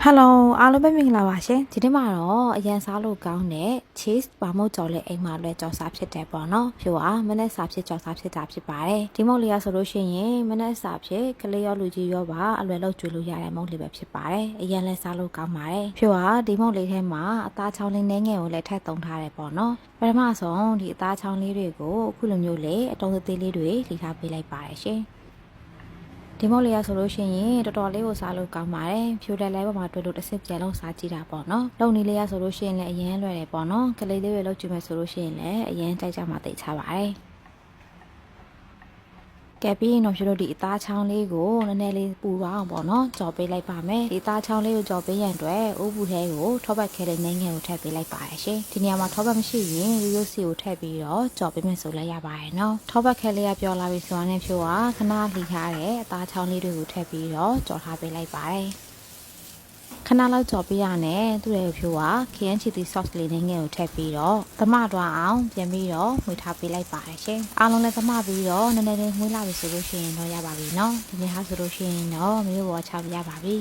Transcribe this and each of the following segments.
Hello အားလုံးပဲမင်္ဂလာပါရှင်ဒီနေ့မှာတော့အရန်စားလို့ကောင်းတဲ့ cheese ပါမုတ်ကြော်လေးအိမ်မှာလွယ်ကြော်စားဖြစ်တယ်ပေါ့နော်ဖြိုးကမနက်စာဖြစ်ကြော်စားဖြစ်တာဖြစ်ပါတယ်ဒီမုတ်လေးကဆိုလို့ရှိရင်မနက်စာဖြစ်ကလေးရောလူကြီးရောပါအလွယ်လောက်ကျွေးလို့ရတဲ့မုတ်လေးပဲဖြစ်ပါတယ်အရန်လဲစားလို့ကောင်းပါတယ်ဖြိုးကဒီမုတ်လေးထဲမှာအသားချောင်းလေးနည်းငယ်ကိုလည်းထည့်သုံးထားတယ်ပေါ့နော်ပထမဆုံးဒီအသားချောင်းလေးတွေကိုအခုလိုမျိုးလေးအတုံးသေးလေးတွေလှီထားပေးလိုက်ပါတယ်ရှင်ဒီမော်လေးရဆိုလို့ရှိရင်တော်တော်လေးကိုစားလို့ကောင်းပါတယ်ဖြိုးတယ်လဲပေါ်မှာတွေ့လို့တစ်စစ်ပြန်လုံးစားကြည့်တာပေါ့နော်လုံနီလေးရဆိုလို့ရှိရင်လည်းအရင်လွယ်တယ်ပေါ့နော်ကလေးလေးတွေလောက်ကြည့်မယ်ဆိုလို့ရှိရင်လည်းအရင်ကြိုက်ကြမှာသိချပါတယ်ကဲပြီးရင်တော့ဖြိုးတို့ဒီအသားချောင်းလေးကိုနည်းနည်းလေးပူသွားအောင်ပေါ့နော်ကြော်ပေးလိုက်ပါမယ်ဒီအသားချောင်းလေးကိုကြော်ပေးရန်အတွက်အိုးဘူးထဲကိုထောပတ်ခဲတဲ့နှင်းငယ်ကိုထည့်ပေးလိုက်ပါရရှင်ဒီနေရာမှာထောပတ်မရှိရင်ရိုးရိုးစီကိုထည့်ပြီးတော့ကြော်ပေးမယ်ဆိုလည်းရပါရဲ့နော်ထောပတ်ခဲလေးကပြောလာပြီဆိုတော့ဖြိုးကခဏလှီထားတဲ့အသားချောင်းလေးတွေကိုထည့်ပြီးတော့ကြော်ထားပေးလိုက်ပါတယ်ခဏလောက်ကြော်ပေးရနဲ့သူ့ရဲ့ဖြိုးက KN chili sauce လေးနဲ့ငယ်ကိုထည့်ပြီးတော့သမတွားအောင်ပြန်ပြီးတော့မှွေထားပေးလိုက်ပါတယ်ရှင်အားလုံးလည်းသမပြီးတော့နည်းနည်းလေးမှွေးလာပြီဆိုလို့ရှိရင်တော့ရပါပြီเนาะဒီနေ့ဟာဆိုလို့ရှိရင်တော့မျိုးပေါ်ချပြရပါပြီ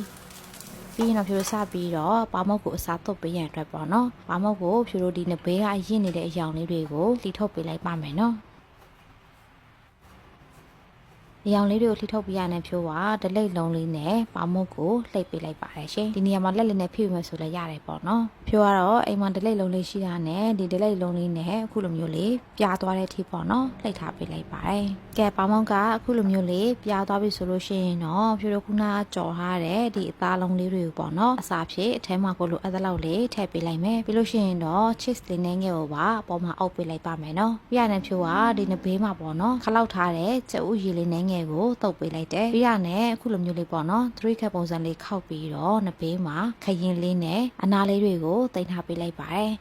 ပြီးရင်တော့ဖြိုးစပြီးတော့ပါမုတ်ကိုအစားတုပ်ပေးရန်အတွက်ပေါ့เนาะပါမုတ်ကိုဖြိုးတို့ဒီနဘေးကရင့်နေတဲ့အယောင်လေးတွေကိုလှီထုတ်ပေးလိုက်ပါမယ်เนาะအရောင်လေးတွေကိုလှိထုတ်ပြရတဲ့ဖြိုးကဒလိတ်လုံးလေးနဲ့ပါမုတ်ကိုလှိပ်ပေးလိုက်ပါတယ်ရှင်ဒီနေရာမှာလက်လက်နဲ့ဖိမယ်ဆိုလည်းရတယ်ပေါ့နော်ဖြိုးကတော့အိမ်မှာဒလိတ်လုံးလေးရှိတာနဲ့ဒီဒလိတ်လုံးလေးနဲ့အခုလိုမျိုးလေးပြားသွားတဲ့အထိပေါ့နော်လှိပ်ထားပေးလိုက်ပါတယ်ကဲပါမုတ်ကအခုလိုမျိုးလေးပြားသွားပြီဆိုလို့ရှိရင်တော့ဖြိုးတို့ခုနကကြော်ထားတဲ့ဒီအသားလုံးလေးတွေကိုပေါ့နော်အစာဖြစ်အထဲမှာကိုလိုအဲ့ဒါလောက်လေးထည့်ပေးလိုက်မယ်ပြီးလို့ရှိရင်တော့ cheese လေးနဲ့ငယ်ကိုပါအပေါ်မှာအုပ်ပေးလိုက်ပါမယ်နော်ပြရတဲ့ဖြိုးကဒီနဘေးမှာပေါ့နော်ခလောက်ထားတဲ့ကြက်ဥရည်လေးနဲ့ငယ်ကိုတုပ်ပေးလိုက်တယ်ပြီးရနဲ့အခုလိုမျိုးလေးပေါ့နော်3 cup ပုံစံလေးခောက်ပြီးတော့နှစ်ဘေးမှာခရင်လေးနဲ့အနားလေးတွေကိုတင်ထားပေးလိုက်ပါတယ်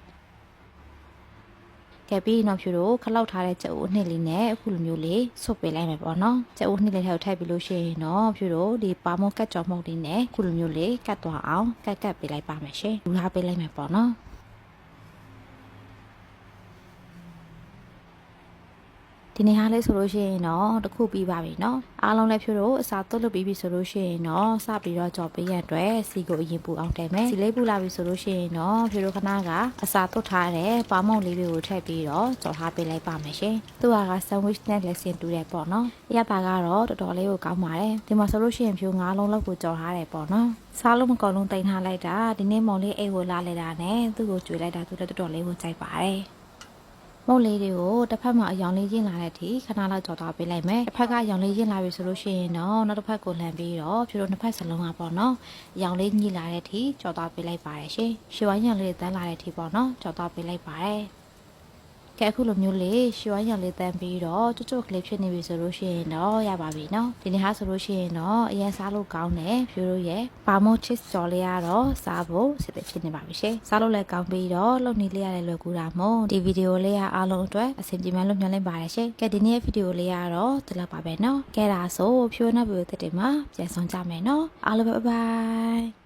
ကဲပြီးတော့ဖြူတို့ခလောက်ထားတဲ့ကြက်ဥအနှစ်လေးနဲ့အခုလိုမျိုးလေးဆွတ်ပေးလိုက်မယ်ပေါ့နော်ကြက်ဥနှစ်လေးထဲကိုထည့်ပြီးလို့ရှိရင်တော့ဖြူတို့ဒီပါမုတ်ကတ်ကြော်မှုတ်လေးနဲ့အခုလိုမျိုးလေးကတ်သွားအောင်ကတ်ပေးလိုက်ပါမယ်ရှင်လူထားပေးလိုက်မယ်ပေါ့နော်ဒီနေ့ဟာလေးဆိုလို့ရှိရင်တော့တခုပြီးပါပြီเนาะအားလုံးလည်းဖြိုးတို့အစာသွတ်လုပ်ပြီးပြီဆိုလို့ရှိရင်တော့စပြီးတော့ကြော်ပေးရတဲ့အတွက်စီကိုအရင်ပူအောင်တယ်မယ်စီလေးပူလာပြီဆိုလို့ရှိရင်တော့ဖြိုးတို့ခဏကအစာသွတ်ထားတဲ့ပါမုတ်လေးတွေကိုထည့်ပြီးတော့ကြော်ထားပေးလိုက်ပါမယ်ရှင်သူကဆန်ဝစ်နဲ့လက်စင်တူတယ်ပေါ့เนาะရတာကတော့တော်တော်လေးကိုကောင်းပါတယ်ဒီမှာဆိုလို့ရှိရင်ဖြိုး9လုံးလောက်ကိုကြော်ထားတယ်ပေါ့เนาะစားလို့မကောင်းလုံးတင်ထားလိုက်တာဒီနေ့မောင်လေးအိတ်ကိုလာလိုက်တာနဲ့သူ့ကိုကြွေလိုက်တာသူလည်းတော်တော်လေးကိုကြိုက်ပါတယ်မုတ်လေးတွေကိုတစ်ဖက်မှာအယောင်လေးရင်းလာတဲ့အထိခဏလောက်ကြော်သွားပေးလိုက်မယ်တစ်ဖက်ကအယောင်လေးရင်းလာပြီဆိုလို့ရှိရင်တော့နောက်တစ်ဖက်ကိုလှန်ပြီးတော့ဖြိုးတို့နှစ်ဖက်စလုံးကပေါ့နော်အယောင်လေးညှိလာတဲ့အထိကြော်သွားပေးလိုက်ပါတယ်ရှင်ရွှေဝိုင်းရောင်လေးတန်းလာတဲ့အထိပေါ့နော်ကြော်သွားပေးလိုက်ပါတယ်ကဲအခုလိုမျိုးလေးရွှေဝိုင်းရောင်လေးတန်းပြီးတော့ကျွတ်ကျွတ်ကလေးဖြစ်နေပြီဆိုလို့ရှိရင်တော့ရပါပြီနော်ဒီနေ့ဟာဆိုလို့ရှိရင်တော့အရင်စားလို့ကောင်းတယ်ဖြိုးတို့ရဲ့ပါမို့ cheese ကြော်လေးကတော့စားဖို့စစ်စစ်ဖြစ်နေပါပြီရှင်စားလို့လည်းကောင်းပြီးတော့လုံနေလေးရတယ်လွယ်ကူတာမို့ဒီဗီဒီယိုလေးကအားလုံးအတွက်အဆင်ပြေမှလို့မျှော်လင့်ပါတယ်ရှင်ကဲဒီနေ့ရဲ့ဗီဒီယိုလေးကတော့ဒီလောက်ပါပဲနော်ကဲဒါဆိုဖြိုးနောက်ဗီဒီယိုတစ်တွေမှာပြန်ဆောင်ကြမယ်နော်အားလုံးပဲဘိုင်